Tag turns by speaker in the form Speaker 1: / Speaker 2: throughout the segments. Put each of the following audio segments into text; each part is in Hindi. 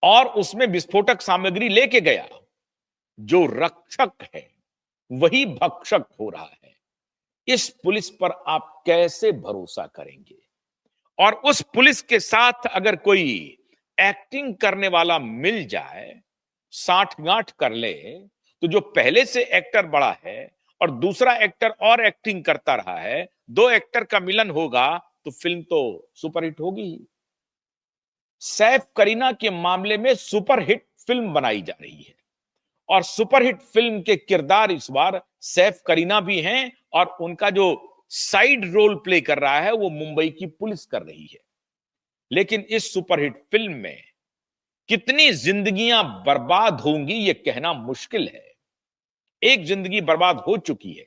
Speaker 1: और उसमें विस्फोटक सामग्री लेके गया। जो रक्षक है वही भक्षक हो रहा है। इस पुलिस पर आप कैसे भरोसा करेंगे? और उस पुलिस के साथ अगर कोई एक्टिंग करने वाला मिल जाए, साठगांठ कर ले, तो जो पहले से एक्टर बड़ा है और दूसरा एक्टर और एक्टिंग करता रहा है, दो एक्टर का मिलन होगा तो फिल्म तो सुपरहिट होगी ही। सैफ करीना के मामले में सुपरहिट फिल्म बनाई जा रही है और सुपरहिट फिल्म के किरदार इस बार सैफ करीना भी हैं और उनका जो साइड रोल प्ले कर रहा है वो मुंबई की पुलिस कर रही है। लेकिन इस सुपरहिट फिल्म में कितनी जिंदगियां बर्बाद होंगी ये कहना मुश्किल है। एक जिंदगी बर्बाद हो चुकी है।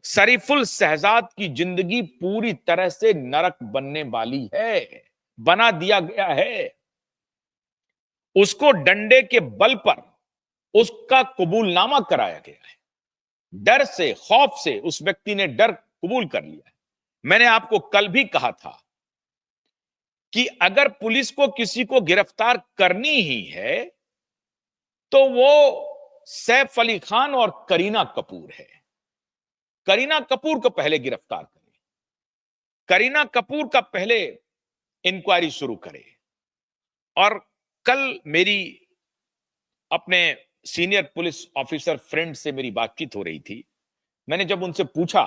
Speaker 1: शरीफुल शहजाद की जिंदगी पूरी तरह से नरक बनने वाली है, बना दिया गया है। उसको डंडे के बल पर उसका कबूलनामा कराया गया है। डर से, खौफ से उस व्यक्ति ने डर कबूल कर लिया है। मैंने आपको कल भी कहा था कि अगर पुलिस को किसी को गिरफ्तार करनी ही है तो वो सैफ अली खान और करीना कपूर है। करीना कपूर को पहले गिरफ्तार करें, करीना कपूर का पहले इंक्वायरी शुरू करें। और कल मेरी अपने सीनियर पुलिस ऑफिसर फ्रेंड से मेरी बातचीत हो रही थी। मैंने जब उनसे पूछा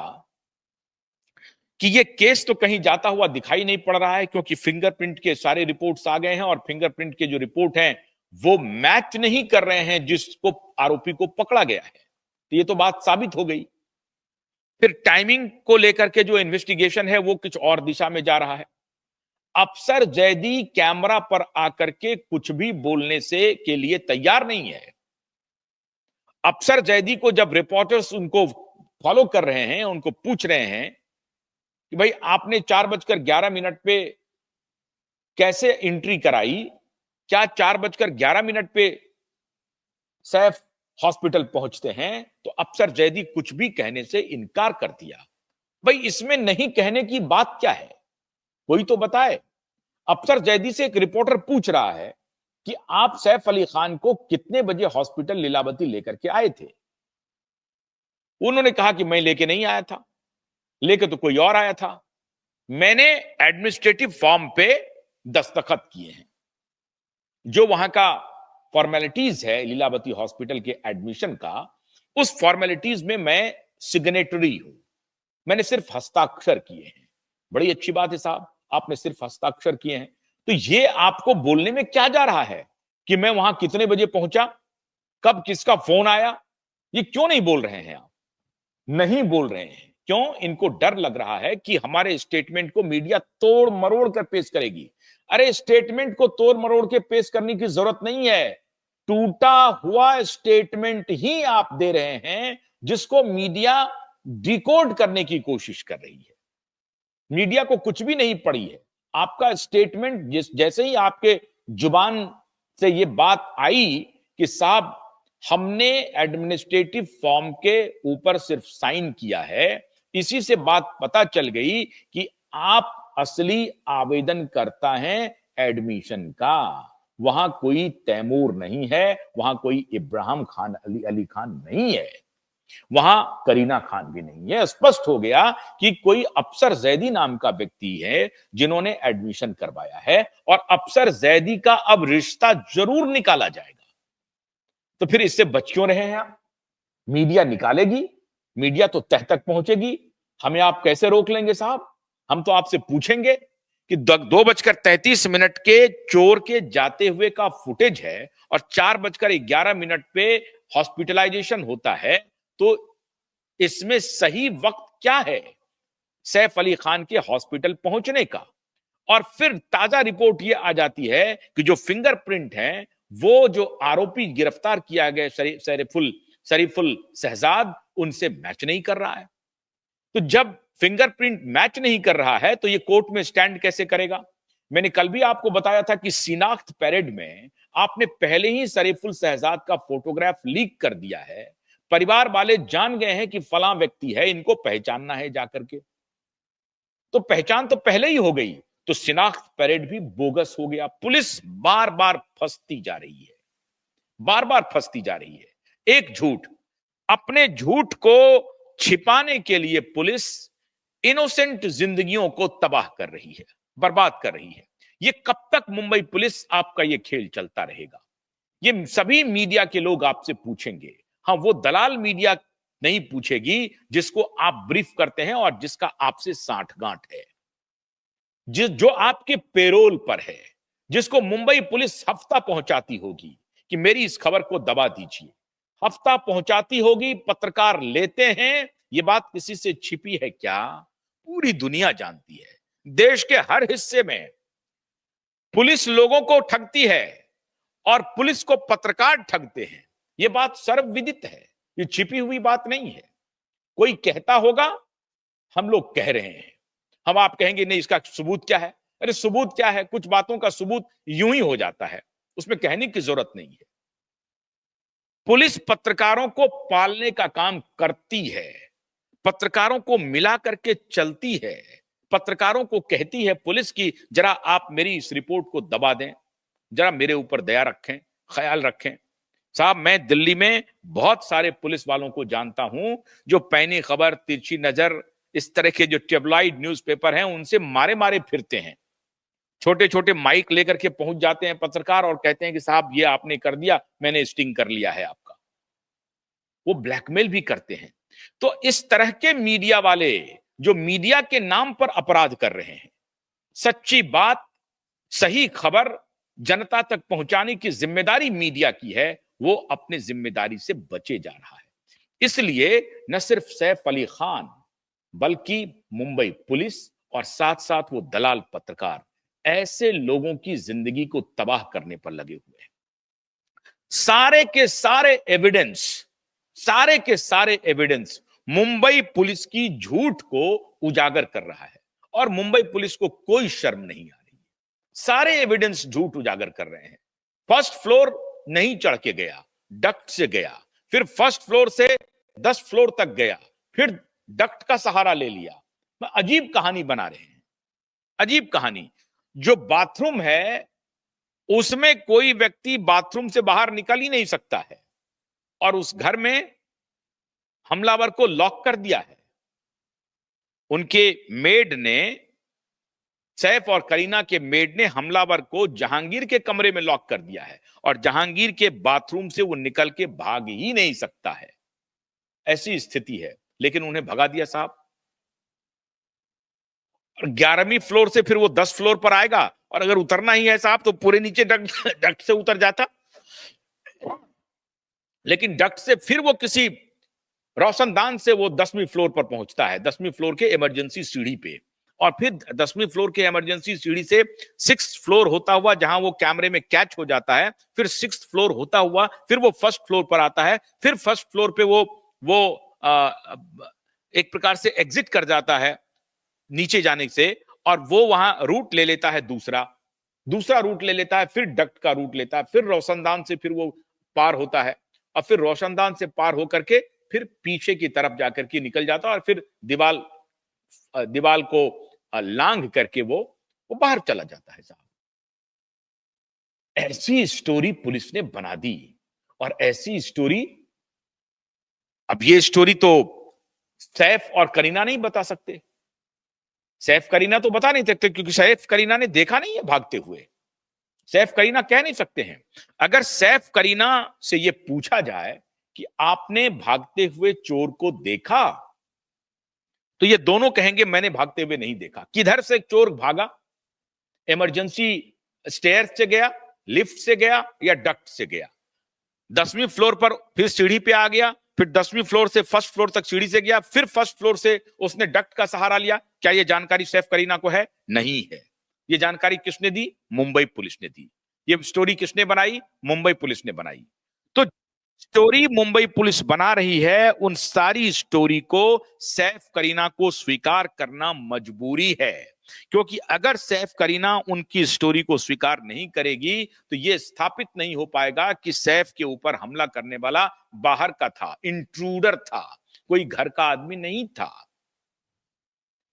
Speaker 1: कि ये केस तो कहीं जाता हुआ दिखाई नहीं पड़ रहा है, क्योंकि फिंगरप्रिंट के सारे रिपोर्ट्स आ गए हैं और फिंगरप्रिंट के जो रिपोर्ट हैं वो मैच नहीं कर रहे हैं जिसको आरोपी को पकड़ा गया है, तो ये तो बात साबित हो गई। फिर टाइमिंग को लेकर के जो इन्वेस्टिगेशन है वो कुछ और दिशा में जा रहा है। अफसर जैदी कैमरा पर आकर के कुछ भी बोलने से के लिए तैयार नहीं है। अफसर जैदी को जब रिपोर्टर्स उनको फॉलो कर रहे हैं, उनको पूछ रहे हैं कि भाई आपने 4:11 पे कैसे एंट्री कराई, क्या 4:11 पे सैफ हॉस्पिटल पहुंचते हैं, तो अफसर जैदी कुछ भी कहने से इनकार कर दिया। भाई इसमें नहीं कहने की बात क्या है, कोई तो बताए। अफसर जैदी से एक रिपोर्टर पूछ रहा है कि आप सैफ अली खान को कितने बजे हॉस्पिटल लीलावती लेकर के आए थे। उन्होंने कहा कि मैं लेके नहीं आया था, लेके तो कोई और आया था। मैंने एडमिनिस्ट्रेटिव फॉर्म पे दस्तखत किए हैं। जो वहां का फॉर्मेलिटीज है लीलावती हॉस्पिटल के एडमिशन का, उस फॉर्मेलिटीज में मैं सिग्नेटरी हूं। मैंने सिर्फ हस्ताक्षर किए हैं। बड़ी अच्छी बात है साहब, आपने सिर्फ हस्ताक्षर किए हैं, तो ये आपको बोलने में क्या जा रहा है कि मैं वहां कितने बजे पहुंचा, कब किसका फोन आया, ये क्यों नहीं बोल रहे हैं आप? नहीं बोल रहे हैं क्यों? इनको डर लग रहा है कि हमारे स्टेटमेंट को मीडिया तोड़ मरोड़ कर पेश करेगी। अरे स्टेटमेंट को तोड़ मरोड़ के पेश करने की जरूरत नहीं है। टूटा हुआ स्टेटमेंट ही आप दे रहे हैं जिसको मीडिया डिकोड करने की कोशिश कर रही है। मीडिया को कुछ भी नहीं पड़ी है। आपका स्टेटमेंट जैसे ही आपके जुबान से ये बात आई कि साहब हमने एडमिनिस्ट्रेटिव फॉर्म के ऊपर सिर्फ साइन किया है, इसी से बात पता चल गई कि आप असली आवेदन करता है एडमिशन का। वहां कोई तैमूर नहीं है, वहां कोई इब्राहिम खान अली खान नहीं है, वहां करीना खान भी नहीं है। स्पष्ट हो गया कि कोई अफसर जैदी नाम का व्यक्ति है जिन्होंने एडमिशन करवाया है और अफसर जैदी का अब रिश्ता जरूर निकाला जाएगा। तो फिर इससे बच क्यों रहे हैं आप? मीडिया निकालेगी, मीडिया तो तह तक पहुंचेगी, हमें आप कैसे रोक लेंगे साहब? हम तो आपसे पूछेंगे कि 2:33 के चोर के जाते हुए का फुटेज है और 4:11 पे हॉस्पिटलाइजेशन होता है, तो इसमें सही वक्त क्या है सैफ अली खान के हॉस्पिटल पहुंचने का? और फिर ताजा रिपोर्ट यह आ जाती है कि जो फिंगरप्रिंट है वो जो आरोपी गिरफ्तार किया गया शरीफुल शहजाद, उनसे मैच नहीं कर रहा है। तो जब फिंगरप्रिंट मैच नहीं कर रहा है तो ये कोर्ट में स्टैंड कैसे करेगा? मैंने कल भी आपको बताया था कि शिनाख्त परेड में आपने पहले ही शरीफुल शहजाद का फोटोग्राफ लीक कर दिया है। परिवार वाले जान गए हैं कि फलां व्यक्ति है, इनको पहचानना है जाकर के। तो पहचान तो पहले ही हो गई, तो शिनाख्त परेड भी बोगस हो गया। पुलिस बार बार फंसती जा रही है, बार बार फंसती जा रही है। एक झूठ, अपने झूठ को छिपाने के लिए पुलिस इनोसेंट जिंदगियों को तबाह कर रही है, बर्बाद कर रही है। ये कब तक मुंबई पुलिस आपका ये खेल चलता रहेगा? ये सभी मीडिया के लोग आपसे पूछेंगे। हाँ, वो दलाल मीडिया नहीं पूछेगी जिसको आप ब्रीफ करते हैं और जिसका आपसे साठगांठ है, जो आपके पेरोल पर है, जिसको मुंबई पुलिस हफ्ता पहुंचाती होगी कि मेरी इस खबर को दबा दीजिए, हफ्ता पहुंचाती होगी, पत्रकार लेते हैं। ये बात किसी से छिपी है क्या? पूरी दुनिया जानती है। देश के हर हिस्से में पुलिस लोगों को ठगती है और पुलिस को पत्रकार ठगते हैं। यह बात सर्वविदित है, ये छिपी हुई बात नहीं है। कोई कहता होगा, हम लोग कह रहे हैं। हम आप कहेंगे नहीं, इसका सबूत क्या है? अरे सबूत क्या है? कुछ बातों का सबूत यूं ही हो जाता है, उसमें कहने की जरूरत नहीं है। पुलिस पत्रकारों को पालने का काम करती है, पत्रकारों को मिला करके चलती है, पत्रकारों को कहती है पुलिस की जरा आप मेरी इस रिपोर्ट को दबा दें, जरा मेरे ऊपर दया रखें, ख्याल रखें। साहब, मैं दिल्ली में बहुत सारे पुलिस वालों को जानता हूं जो पैनी खबर, तिरछी नजर, इस तरह के जो टेबलॉइड न्यूज़पेपर हैं उनसे मारे मारे फिरते हैं। छोटे छोटे माइक लेकर के पहुंच जाते हैं पत्रकार और कहते हैं कि साहब ये आपने कर दिया, मैंने स्टिंग कर लिया है आपका। वो ब्लैकमेल भी करते हैं। तो इस तरह के मीडिया वाले जो मीडिया के नाम पर अपराध कर रहे हैं, सच्ची बात, सही खबर जनता तक पहुंचाने की जिम्मेदारी मीडिया की है, वो अपनी जिम्मेदारी से बचे जा रहा है। इसलिए न सिर्फ सैफ अली खान बल्कि मुंबई पुलिस और साथ साथ वो दलाल पत्रकार ऐसे लोगों की जिंदगी को तबाह करने पर लगे हुए हैं। सारे के सारे एविडेंस, सारे के सारे एविडेंस मुंबई पुलिस की झूठ को उजागर कर रहा है और मुंबई पुलिस को कोई शर्म नहीं आ रही। सारे एविडेंस झूठ उजागर कर रहे हैं। फर्स्ट फ्लोर नहीं चढ़ के गया, डक्ट से गया, फिर फर्स्ट फ्लोर से 10 फ्लोर तक गया, फिर डक्ट का सहारा ले लिया। अजीब कहानी बना रहे हैं, अजीब कहानी। जो बाथरूम है उसमें कोई व्यक्ति बाथरूम से बाहर निकल ही नहीं सकता है और उस घर में हमलावर को लॉक कर दिया है। उनके मेड ने, सैफ और करीना के मेड ने हमलावर को जहांगीर के कमरे में लॉक कर दिया है और जहांगीर के बाथरूम से वो निकल के भाग ही नहीं सकता है। ऐसी स्थिति है, लेकिन उन्हें भगा दिया साहब। 11वीं फ्लोर से फिर वो 10 फ्लोर पर आएगा और अगर उतरना ही है साहब तो पूरे नीचे डक्ट से उतर जाता, लेकिन डक्ट से फिर वो किसी रोशनदान से वो 10वीं फ्लोर पर पहुंचता है, 10वीं फ्लोर के इमरजेंसी सीढ़ी पे, और फिर 10वीं फ्लोर के इमरजेंसी सीढ़ी से 6th फ्लोर होता हुआ जहां वो कैमरे में कैच हो जाता है, फिर 6th फ्लोर होता हुआ फिर वो फर्स्ट फ्लोर पर आता है, फिर फर्स्ट फ्लोर पे वो एक प्रकार से एग्जिट कर जाता है नीचे जाने से, और वो वहां रूट ले लेता है, दूसरा रूट ले लेता है, फिर डक्ट का रूट लेता है, फिर रोशनदान से फिर वो पार होता है और फिर रोशनदान से पार होकर के फिर पीछे की तरफ जाकर के निकल जाता है और फिर दीवाल को लांघ करके वो बाहर चला जाता है साहब। ऐसी स्टोरी पुलिस ने बना दी और ऐसी स्टोरी, अब ये स्टोरी तो सैफ और करीना नहीं बता सकते, सैफ करीना तो बता नहीं सकते क्योंकि सैफ करीना ने देखा नहीं है भागते हुए। सैफ करीना कह नहीं सकते हैं। अगर सैफ करीना से यह पूछा जाए कि आपने भागते हुए चोर को देखा, तो ये दोनों कहेंगे मैंने भागते हुए नहीं देखा। किधर से चोर भागा? इमरजेंसी स्टेयर से गया, लिफ्ट से गया या डक्ट से गया? 10वीं फ्लोर पर फिर सीढ़ी पे आ गया, फिर 10वीं फ्लोर से फर्स्ट फ्लोर तक सीढ़ी से गया, फिर फर्स्ट फ्लोर से उसने डक्ट का सहारा लिया। क्या यह जानकारी सैफ करीना को है? नहीं है। यह जानकारी किसने दी? मुंबई पुलिस ने दी। यह स्टोरी किसने बनाई? मुंबई पुलिस ने बनाई। तो स्टोरी मुंबई पुलिस बना रही है, उन सारी स्टोरी को सैफ करीना को स्वीकार करना मजबूरी है, क्योंकि अगर सैफ करीना उनकी स्टोरी को स्वीकार नहीं करेगी तो यह स्थापित नहीं हो पाएगा कि सैफ के ऊपर हमला करने वाला बाहर का था, इंट्रूडर था, कोई घर का आदमी नहीं था।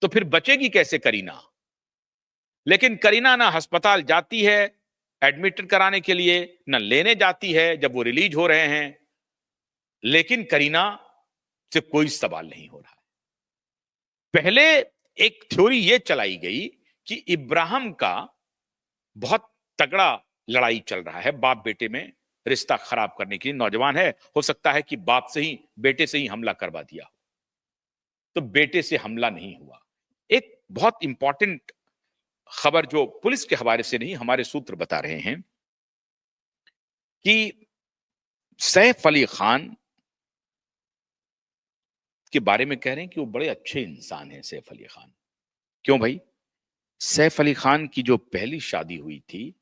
Speaker 1: तो फिर बचेगी कैसे करीना? लेकिन करीना ना अस्पताल जाती है एडमिट कराने के लिए, ना लेने जाती है जब वो रिलीज हो रहे हैं। लेकिन करीना से कोई सवाल नहीं हो रहा है। पहले एक थ्योरी ये चलाई गई कि इब्राहिम का बहुत तगड़ा लड़ाई चल रहा है बाप बेटे में, रिश्ता खराब करने के लिए। नौजवान है, हो सकता है कि बाप से ही, बेटे से ही हमला करवा दिया हो। तो बेटे से हमला नहीं हुआ। एक बहुत इंपॉर्टेंट खबर जो पुलिस के हवाले से नहीं, हमारे सूत्र बता रहे हैं कि सैफ अली खान के बारे में कह रहे हैं कि वो बड़े अच्छे इंसान हैं सैफ अली खान। क्यों भाई? सैफ अली खान की जो पहली शादी हुई थी